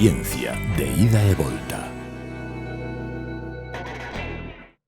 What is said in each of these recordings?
Ciencia de ida e volta.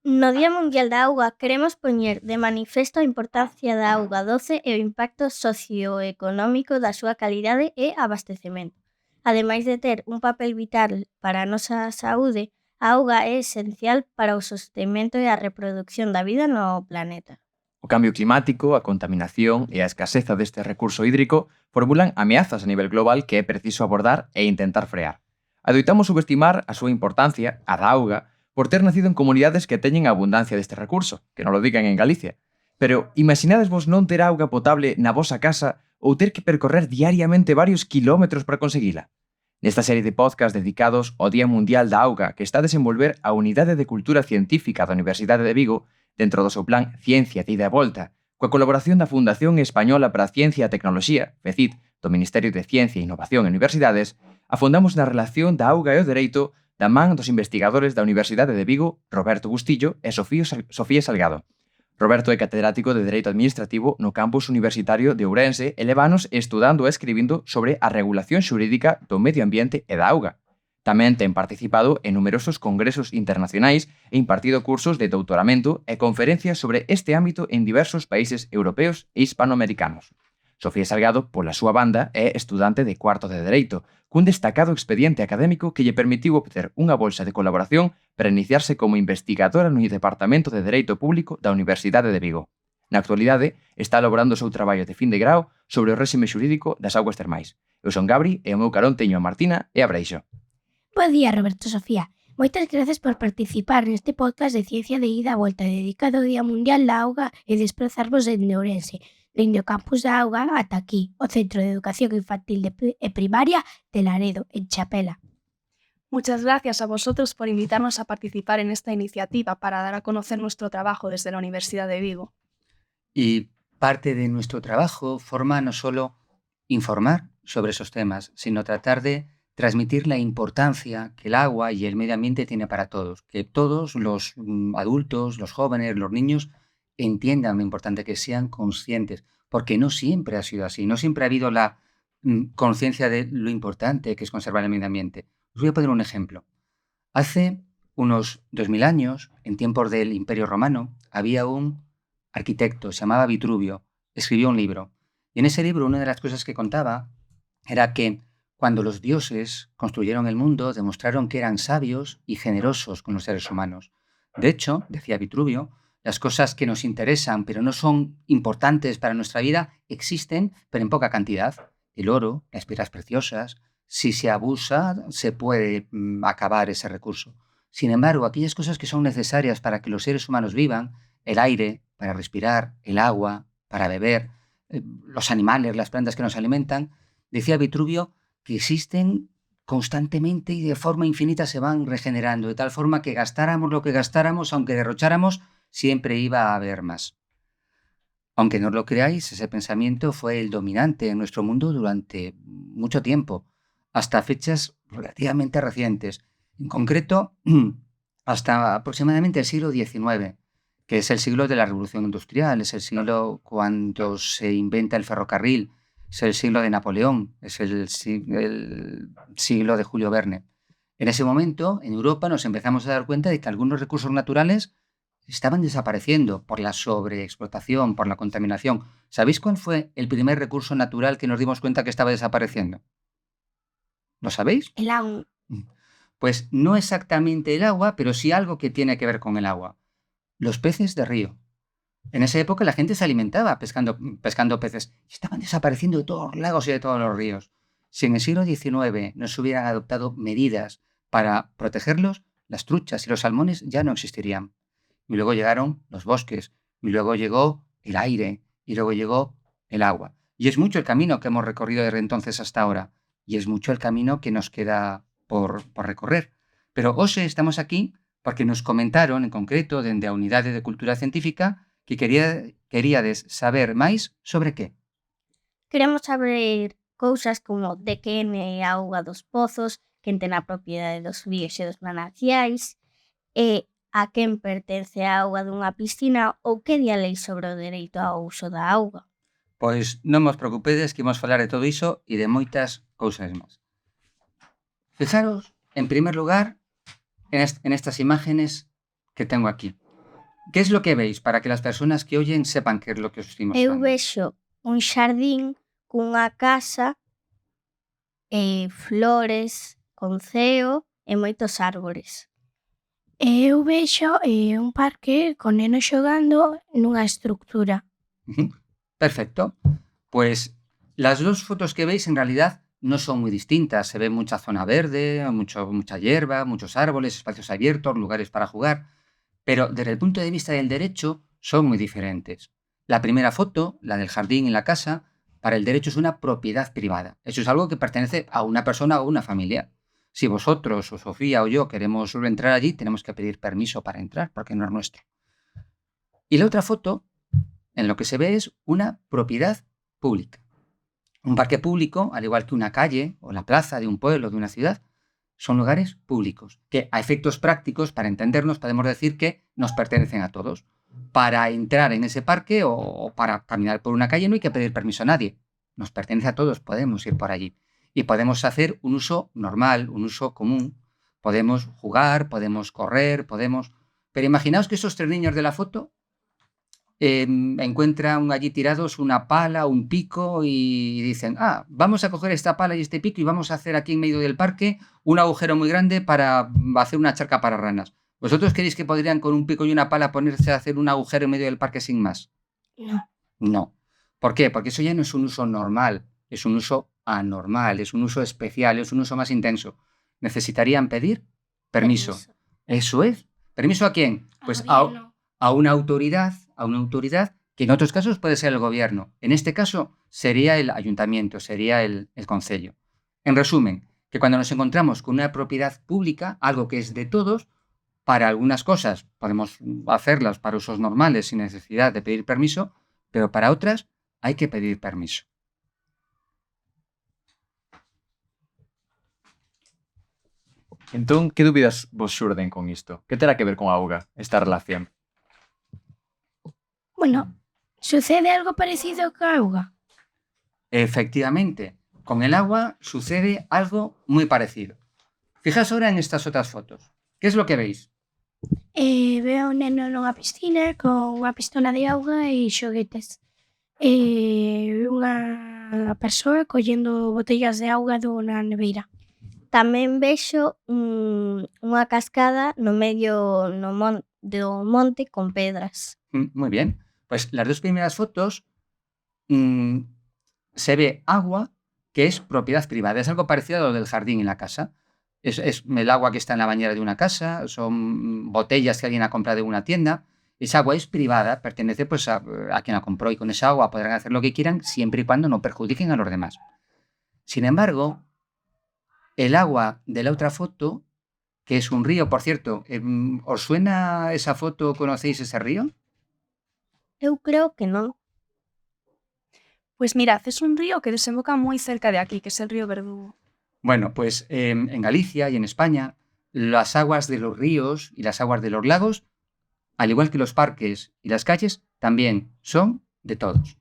No Día Mundial da Auga queremos poñer de manifesto a importancia da auga doce e o impacto socioeconómico da súa calidade e abastecemento. Ademais de ter un papel vital para a nosa saúde, a auga é esencial para o sostentamento e a reproducción da vida no planeta. O cambio climático, a contaminación e a escaseza deste recurso hídrico formulan ameazas a nivel global que é preciso abordar e intentar frear. Adoitamos subestimar a súa importancia, a da auga, por ter nacido en comunidades que teñen abundancia deste recurso, que non lo digan en Galicia. Pero imaginades vos non ter auga potable na vosa casa ou ter que percorrer diariamente varios kilómetros para conseguila. Nesta serie de podcast dedicados ao Día Mundial da Auga que está a desenvolver a Unidade de Cultura Científica da Universidade de Vigo dentro do seu plan Ciencia de ida e volta, coa colaboración da Fundación Española para a Ciencia e a Tecnoloxía, FECIT, do Ministerio de Ciencia e Innovación e Universidades, afondamos na relación da auga e o dereito da man dos investigadores da Universidade de Vigo, Roberto Bustillo e Sofía Salgado. Roberto é catedrático de Dereito Administrativo no campus universitario de Ourense e levanos estudando e escribindo sobre a regulación xurídica do medio ambiente e da auga. Tamén ten participado en numerosos congresos internacionais e impartido cursos de doutoramento e conferencias sobre este ámbito en diversos países europeos e hispanoamericanos. Sofía Salgado, pola súa banda, é estudante de cuarto de Dereito, cun destacado expediente académico que lle permitiu obter unha bolsa de colaboración para iniciarse como investigadora no Departamento de Dereito Público da Universidade de Vigo. Na actualidade, está elaborando o seu traballo de fin de grao sobre o réxime xurídico das augas termais. Eu son Gabri e o meu carón teño a Martina e a Breixo. Bo día, Roberto, Sofía. Moitas grazas por participar neste podcast de Ciencia de ida e volta dedicado ao Día Mundial da Auga e desplazarvos dende Ourense, dende o campus da auga ata aquí, o Centro de Educación Infantil e Primaria de Laredo, en Chapela. Muchas gracias a vosotros por invitarnos a participar en esta iniciativa para dar a conocer nuestro trabajo desde la Universidad de Vigo. Y parte de nuestro trabajo forma no solo informar sobre esos temas, sino tratar de transmitir la importancia que el agua y el medio ambiente tiene para todos, que todos los adultos, los jóvenes, los niños entiendan lo importante, que sean conscientes, porque no siempre ha sido así, no siempre ha habido la conciencia de lo importante que es conservar el medio ambiente. Os voy a poner un ejemplo. Hace unos 2000 años, en tiempos del Imperio Romano, había un arquitecto, se llamaba Vitruvio, escribió un libro. Y en ese libro una de las cosas que contaba era que cuando los dioses construyeron el mundo, demostraron que eran sabios y generosos con los seres humanos. De hecho, decía Vitruvio, las cosas que nos interesan pero no son importantes para nuestra vida existen, pero en poca cantidad. El oro, las piedras preciosas, si se abusa, se puede acabar ese recurso. Sin embargo, aquellas cosas que son necesarias para que los seres humanos vivan, el aire para respirar, el agua para beber, los animales, las plantas que nos alimentan, decía Vitruvio que existen constantemente y de forma infinita se van regenerando, de tal forma que gastáramos lo que gastáramos, aunque derrocháramos, siempre iba a haber más. Aunque no lo creáis, ese pensamiento fue el dominante en nuestro mundo durante mucho tiempo, hasta fechas relativamente recientes. En concreto, hasta aproximadamente el siglo XIX, que es el siglo de la Revolución Industrial, es el siglo cuando se inventa el ferrocarril, es el siglo de Napoleón, es el siglo de Julio Verne. En ese momento, en Europa, nos empezamos a dar cuenta de que algunos recursos naturales estaban desapareciendo por la sobreexplotación, por la contaminación. ¿Sabéis cuál fue el primer recurso natural que nos dimos cuenta que estaba desapareciendo? ¿Lo sabéis? El agua. Pues no exactamente el agua, pero sí algo que tiene que ver con el agua. Los peces de río. En esa época la gente se alimentaba pescando peces y estaban desapareciendo de todos los lagos y de todos los ríos. Si en el siglo XIX no se hubieran adoptado medidas para protegerlos, las truchas y los salmones ya no existirían. Y luego llegaron los bosques, y luego llegó el aire, y luego llegó el agua. Y es mucho el camino que hemos recorrido desde entonces hasta ahora, y es mucho el camino que nos queda por recorrer. Pero hoxe estamos aquí porque nos comentaron, en concreto, dende a Unidade de Cultura Científica, que queríades saber máis sobre que? Queremos saber cousas como de quen é a auga dos pozos, quen ten a propiedade dos ríos e dos mananciais, e a quen pertence a auga dunha piscina ou que di a lei sobre o dereito ao uso da auga. Pois non vos preocupedes que imos falar de todo iso e de moitas cousas máis. Fijaros, en primer lugar, en estas imágenes que tengo aquí. ¿Qué es lo que veis para que las personas que oyen sepan qué es lo que os estoy Eu mostrando? vexo un xardín cunha casa flores, con ceo e moitos árbores. Eu vexo un parque con nenos xogando nunha estructura. Ujú. Perfecto. Pues las dos fotos que veis en realidad no son muy distintas. Se ve mucha zona verde, mucha hierba, muchos árboles, espacios abiertos, lugares para jugar. Pero desde el punto de vista del derecho son muy diferentes. La primera foto, la del jardín y la casa, para el derecho es una propiedad privada. Eso es algo que pertenece a una persona o una familia. Si vosotros o Sofía o yo queremos entrar allí, tenemos que pedir permiso para entrar, porque no es nuestro. Y la otra foto, en lo que se ve es una propiedad pública. Un parque público, al igual que una calle o la plaza de un pueblo, de una ciudad, son lugares públicos, que a efectos prácticos, para entendernos, podemos decir que nos pertenecen a todos. Para entrar en ese parque o para caminar por una calle no hay que pedir permiso a nadie. Nos pertenece a todos, podemos ir por allí. Y podemos hacer un uso normal, un uso común. Podemos jugar, podemos correr, podemos... Pero imaginaos que esos 3 niños de la foto encuentran allí tirados una pala, un pico y dicen, vamos a coger esta pala y este pico y vamos a hacer aquí en medio del parque un agujero muy grande para hacer una charca para ranas. ¿Vosotros creéis que podrían con un pico y una pala ponerse a hacer un agujero en medio del parque sin más? No. No. ¿Por qué? Porque eso ya no es un uso normal, es un uso anormal, es un uso especial, es un uso más intenso. Necesitarían pedir permiso. Eso es. ¿Permiso a quién? Pues a una autoridad que en otros casos puede ser el gobierno. En este caso sería el ayuntamiento, sería el concello. En resumen, que cuando nos encontramos con una propiedad pública, algo que es de todos, para algunas cosas podemos hacerlas para usos normales sin necesidad de pedir permiso, pero para otras hay que pedir permiso. Entón, que dúbidas vos xurden con isto? Que terá que ver con a auga, esta relación? Bueno, sucede algo parecido ca auga. Efectivamente, con el agua sucede algo muy parecido. Fijaos ahora en estas otras fotos. ¿Qué es lo que veis? Veo un neno nunha piscina con unha pistola de auga e xoguetes. Unha persoa collendo botellas de auga dunha neveira. Tamén vexo unha cascada no medio do monte con pedras. Muy bien. Pues las dos primeras fotos se ve agua que es propiedad privada. Es algo parecido a lo del jardín en la casa. Es el agua que está en la bañera de una casa, son botellas que alguien ha comprado en una tienda. Esa agua es privada, pertenece pues a quien la compró y con esa agua podrán hacer lo que quieran siempre y cuando no perjudiquen a los demás. Sin embargo, el agua de la otra foto, que es un río, por cierto, ¿os suena esa foto? ¿Conocéis ese río? Eu creo que non. Pues mirad, es un río que desemboca muy cerca de aquí, que es el río Verdugo. Bueno, pues en Galicia y en España, las aguas de los ríos y las aguas de los lagos, al igual que los parques y las calles, también son de todos.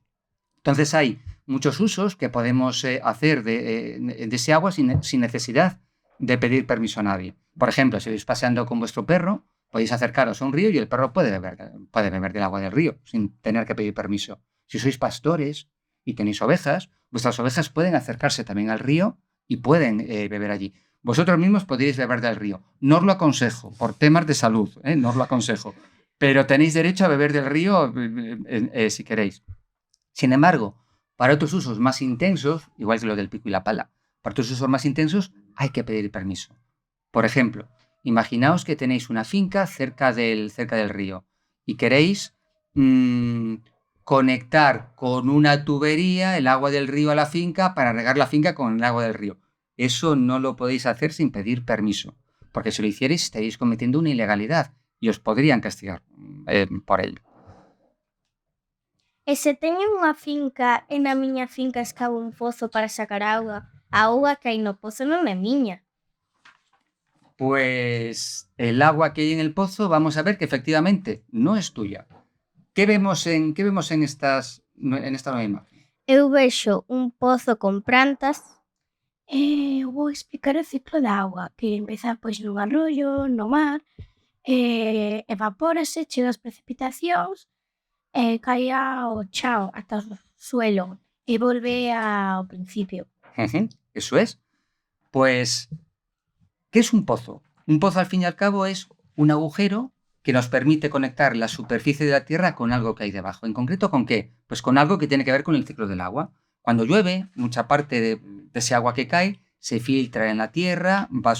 Entonces hay muchos usos que podemos hacer de ese agua sin necesidad de pedir permiso a nadie. Por ejemplo, si vais paseando con vuestro perro, podéis acercaros a un río y el perro puede beber del agua del río sin tener que pedir permiso. Si sois pastores y tenéis ovejas, vuestras ovejas pueden acercarse también al río y pueden beber allí. Vosotros mismos podéis beber del río. No os lo aconsejo, por temas de salud, no os lo aconsejo. Pero tenéis derecho a beber del río si queréis. Sin embargo, para otros usos más intensos, igual que lo del pico y la pala, para otros usos más intensos hay que pedir permiso. Por ejemplo, imaginaos que tenéis una finca cerca del río y queréis conectar con una tubería el agua del río a la finca para regar la finca con el agua del río. Eso no lo podéis hacer sin pedir permiso, porque si lo hicierais estaríais cometiendo una ilegalidad y os podrían castigar por ello. E se teño unha finca e na miña finca escavo un pozo para sacar auga, a auga que hai no pozo non é miña. Pues el agua que hay en el pozo, vamos a ver que efectivamente no es tuya. ¿Qué vemos en esta nueva imagen? Eu vexo un pozo con plantas Vou explicar o ciclo da auga, que empeza pois nun arroyo, no mar, evapórase, chega as precipitacións, cae ao chao, ata o suelo e volve ao principio. Ujú, eso es. Pues, ¿qué es un pozo? Un pozo, al fin y al cabo, es un agujero que nos permite conectar la superficie de la Tierra con algo que hay debajo. ¿En concreto con qué? Pues con algo que tiene que ver con el ciclo del agua. Cuando llueve, mucha parte de ese agua que cae se filtra en la Tierra, va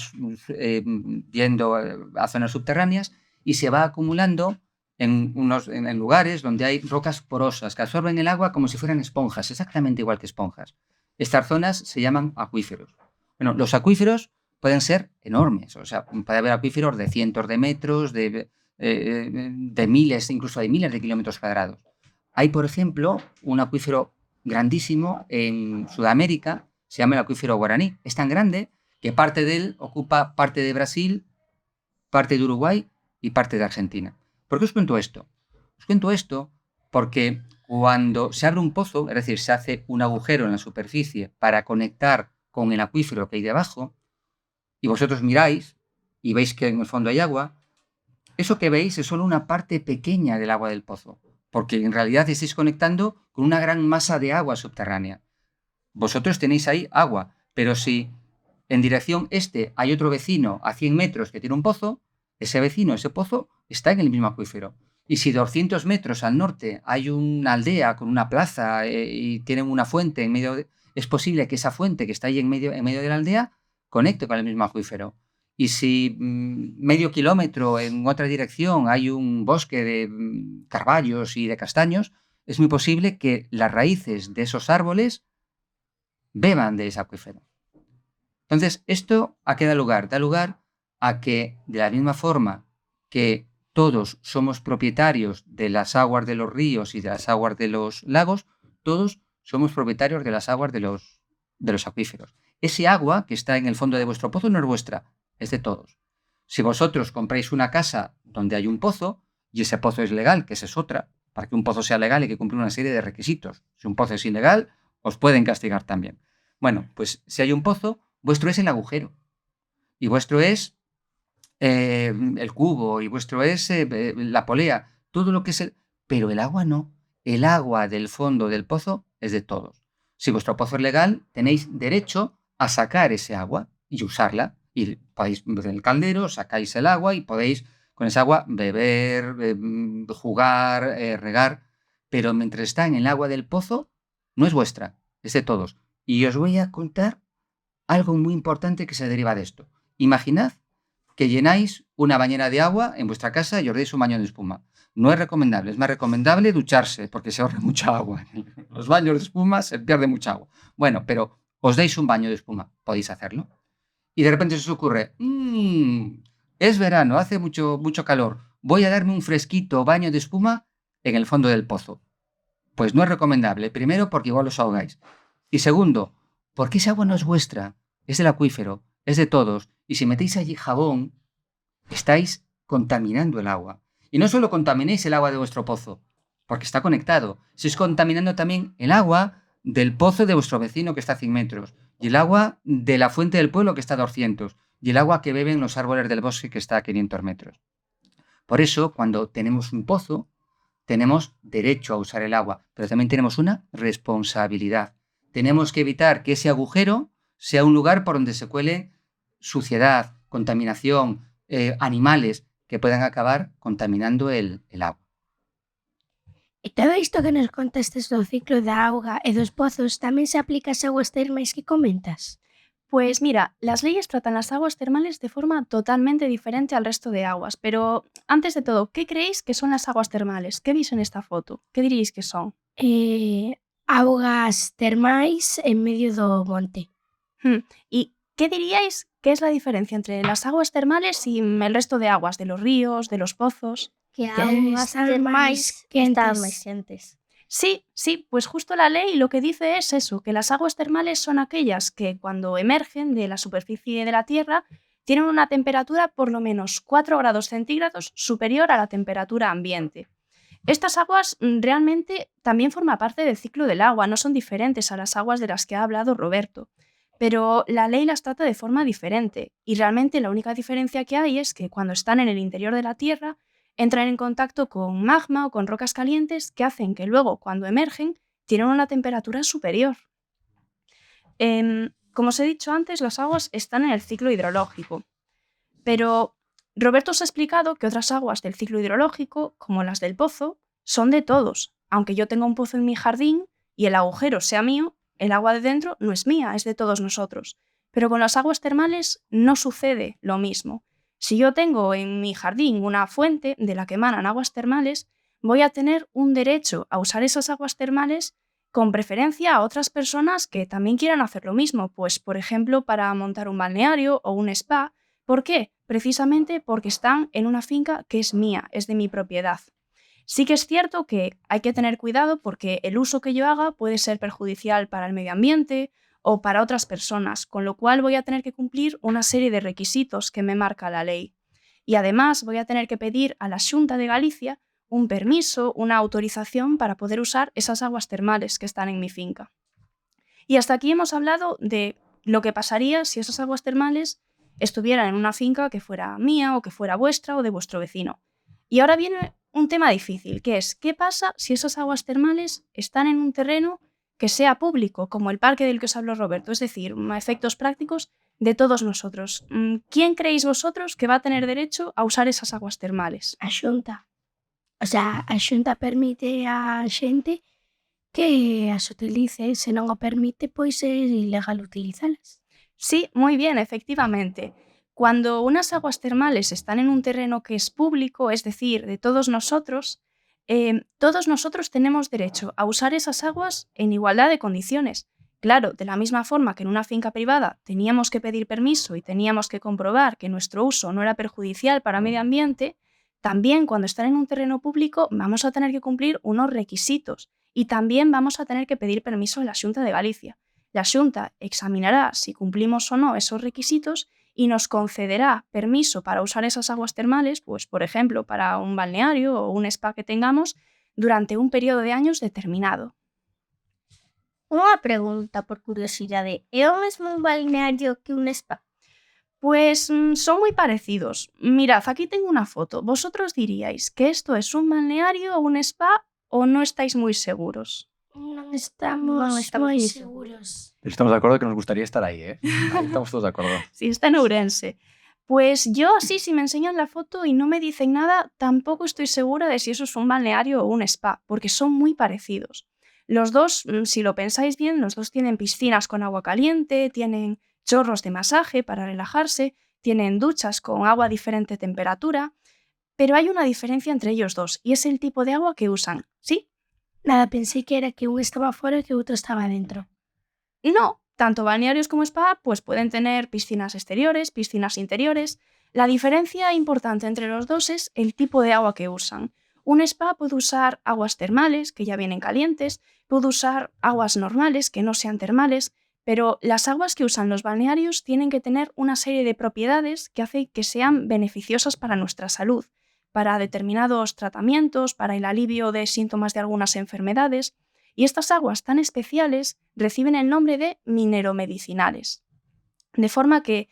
yendo a zonas subterráneas y se va acumulando en lugares donde hay rocas porosas que absorben el agua como si fueran esponjas, exactamente igual que esponjas. Estas zonas se llaman acuíferos. Bueno, los acuíferos pueden ser enormes, o sea, puede haber acuíferos de cientos de metros, de miles, incluso de miles de kilómetros cuadrados. Hay, por ejemplo, un acuífero grandísimo en Sudamérica, se llama el acuífero Guaraní. Es tan grande que parte de él ocupa parte de Brasil, parte de Uruguay y parte de Argentina. ¿Por qué os cuento esto? Os cuento esto porque cuando se abre un pozo, es decir, se hace un agujero en la superficie para conectar con el acuífero que hay debajo, y vosotros miráis y veis que en el fondo hay agua, eso que veis es solo una parte pequeña del agua del pozo, porque en realidad estáis conectando con una gran masa de agua subterránea. Vosotros tenéis ahí agua, pero si en dirección este hay otro vecino a 100 metros que tiene un pozo, ese vecino, ese pozo, está en el mismo acuífero. Y si 200 metros al norte hay una aldea con una plaza y tienen una fuente en medio, es posible que esa fuente que está ahí en medio de la aldea conecte con el mismo acuífero. Y si medio kilómetro en otra dirección hay un bosque de carballos y de castaños, es muy posible que las raíces de esos árboles beban de ese acuífero. Entonces, ¿esto a qué da lugar? Da lugar a que, de la misma forma que todos somos propietarios de las aguas de los ríos y de las aguas de los lagos, todos somos propietarios de las aguas de los acuíferos. Ese agua que está en el fondo de vuestro pozo no es vuestra, es de todos. Si vosotros compráis una casa donde hay un pozo y ese pozo es legal, que esa es otra, para que un pozo sea legal hay que cumplir una serie de requisitos. Si un pozo es ilegal, os pueden castigar también. Bueno, pues si hay un pozo, vuestro es el agujero y vuestro es el cubo y vuestro es la polea, todo lo que es pero el agua no. El agua del fondo del pozo es de todos. Si vuestro pozo es legal, tenéis derecho a sacar ese agua y usarla. Y podéis en el caldero, sacáis el agua y podéis con esa agua beber, jugar, regar. Pero mientras está en el agua del pozo, no es vuestra, es de todos. Y os voy a contar algo muy importante que se deriva de esto. Imaginad que llenáis una bañera de agua en vuestra casa y os deis un baño de espuma. No es recomendable, es más recomendable ducharse porque se ahorra mucha agua. En los baños de espuma se pierde mucha agua. Bueno, pero os deis un baño de espuma, podéis hacerlo. Y de repente se os ocurre, es verano, hace mucho calor, voy a darme un fresquito baño de espuma en el fondo del pozo. Pues no es recomendable, primero porque igual os ahogáis. Y segundo, porque esa agua no es vuestra, es del acuífero, es de todos. Y si metéis allí jabón, estáis contaminando el agua. Y no solo contaminéis el agua de vuestro pozo, porque está conectado, estáis contaminando también el agua del pozo de vuestro vecino que está a 100 metros, y el agua de la fuente del pueblo que está a 200, y el agua que beben los árboles del bosque que está a 500 metros. Por eso, cuando tenemos un pozo, tenemos derecho a usar el agua, pero también tenemos una responsabilidad. Tenemos que evitar que ese agujero sea un lugar por donde se cuele suciedad, contaminación, animales que puedan acabar contaminando el agua. E todo isto que nos contastes do ciclo da auga e dos pozos tamén se aplica ás aguas termais que comentas? Pues mira, las leyes tratan las aguas termales de forma totalmente diferente al resto de aguas, pero antes de todo, ¿qué creéis que son las aguas termales? ¿Qué veis en esta foto? ¿Qué diríais que son? Augas termais en medio do monte. ¿Y qué diríais que es la diferencia entre las aguas termales y el resto de aguas, de los ríos, de los pozos? Que están augas termais máis quentes. están máis quentes. Sí, pues justo la ley lo que dice es eso, que las aguas termales son aquellas que cuando emergen de la superficie de la Tierra tienen una temperatura por lo menos 4 grados centígrados superior a la temperatura ambiente. Estas aguas realmente también forman parte del ciclo del agua, no son diferentes a las aguas de las que ha hablado Roberto. pero la ley las trata de forma diferente y realmente la única diferencia que hay es que cuando están en el interior de la Tierra entran en contacto con magma o con rocas calientes que hacen que luego, cuando emergen, tienen una temperatura superior. Como os he dicho antes, las aguas están en el ciclo hidrológico, pero Roberto os ha explicado que otras aguas del ciclo hidrológico, como las del pozo, son de todos. Aunque yo tenga un pozo en mi jardín y el agujero sea mío, el agua de dentro no es mía, es de todos nosotros. Pero con las aguas termales no sucede lo mismo. Si yo tengo en mi jardín una fuente de la que emanan aguas termales, voy a tener un derecho a usar esas aguas termales con preferencia a otras personas que también quieran hacer lo mismo, pues por ejemplo para montar un balneario o un spa. ¿Por qué? Precisamente porque están en una finca que es mía, es de mi propiedad. Sí que es cierto que hay que tener cuidado porque el uso que yo haga puede ser perjudicial para el medio ambiente o para otras personas, con lo cual voy a tener que cumplir una serie de requisitos que me marca la ley. Y además voy a tener que pedir a la Xunta de Galicia un permiso, una autorización para poder usar esas aguas termales que están en mi finca. Y hasta aquí hemos hablado de lo que pasaría si esas aguas termales estuvieran en una finca que fuera mía o que fuera vuestra o de vuestro vecino. Y ahora viene un tema difícil, que es ¿qué pasa si esas aguas termales están en un terreno que sea público, como el parque del que os habló Roberto? Es decir, a efectos prácticos de todos nosotros. ¿Quién creéis vosotros que va a tener derecho a usar esas aguas termales? A Xunta. O sea, a Xunta permite a xente que as utilice, se non o permite, pois é ilegal utilizalas. Sí, muy bien, efectivamente. Cuando unas aguas termales están en un terreno que es público, es decir, de todos nosotros tenemos derecho a usar esas aguas en igualdad de condiciones. Claro, de la misma forma que en una finca privada teníamos que pedir permiso y teníamos que comprobar que nuestro uso no era perjudicial para el medio ambiente, también cuando están en un terreno público vamos a tener que cumplir unos requisitos y también vamos a tener que pedir permiso a la Xunta de Galicia. La Xunta examinará si cumplimos o no esos requisitos y nos concederá permiso para usar esas aguas termales, pues por ejemplo para un balneario o un spa que tengamos durante un periodo de años determinado. Unha pregunta por curiosidade. É o mesmo un balneario que un spa? Pues son muy parecidos. Mirad, aquí tengo una foto. ¿Vosotros diríais que esto es un balneario o un spa o no estáis muy seguros? Non estamos moi seguros. Pero estamos de acuerdo que nos gustaría estar ahí, ¿eh? Ahí estamos todos de acuerdo. Sí, está en Ourense. Pues yo así, si me enseñan la foto y no me dicen nada, tampoco estoy segura de si eso es un balneario o un spa, porque son muy parecidos. Los dos, si lo pensáis bien, los dos tienen piscinas con agua caliente, tienen chorros de masaje para relajarse, tienen duchas con agua a diferente temperatura, pero hay una diferencia entre ellos dos y es el tipo de agua que usan, ¿sí? Nada, pensei que era que un estaba fora e que o outro estaba dentro. No, tanto balnearios como spa pues pueden tener piscinas exteriores, piscinas interiores. La diferencia importante entre los dos es el tipo de agua que usan. Un spa puede usar aguas termales, que ya vienen calientes, puede usar aguas normales, que no sean termales, pero las aguas que usan los balnearios tienen que tener una serie de propiedades que hacen que sean beneficiosas para nuestra salud, para determinados tratamientos, para el alivio de síntomas de algunas enfermedades, y estas aguas tan especiales reciben el nombre de mineromedicinales. De forma que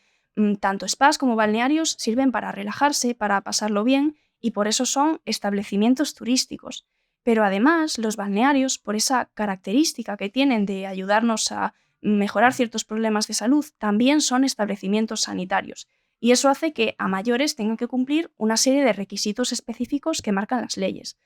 tanto spas como balnearios sirven para relajarse, para pasarlo bien, y por eso son establecimientos turísticos. Pero además, los balnearios, por esa característica que tienen de ayudarnos a mejorar ciertos problemas de salud, también son establecimientos sanitarios. Y eso hace que a mayores tengan que cumplir una serie de requisitos específicos que marcan las leyes.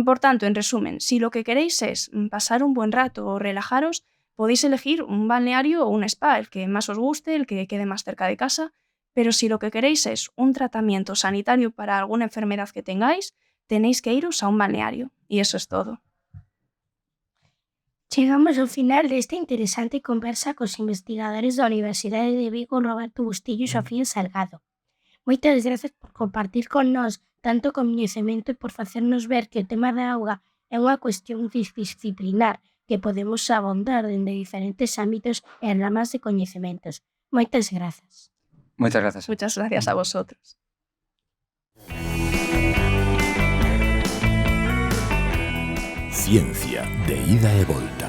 Por tanto, en resumen, si lo que queréis es pasar un buen rato o relajaros, podéis elegir un balneario o un spa, el que más os guste, el que quede más cerca de casa, pero si lo que queréis es un tratamiento sanitario para alguna enfermedad que tengáis, tenéis que iros a un balneario. Y eso es todo. Chegamos ao final desta interesante conversa cos investigadores da Universidade de Vigo, Roberto Bustillo e Sofía Salgado. Moitas grazas por compartir con nós tanto coñecemento e por facernos ver que o tema da auga é unha cuestión disciplinar que podemos abondar dende diferentes ámbitos e ramas de coñecementos. Moitas grazas. Muchas gracias. Muchas gracias a vosotros. Ciencia de ida e volta.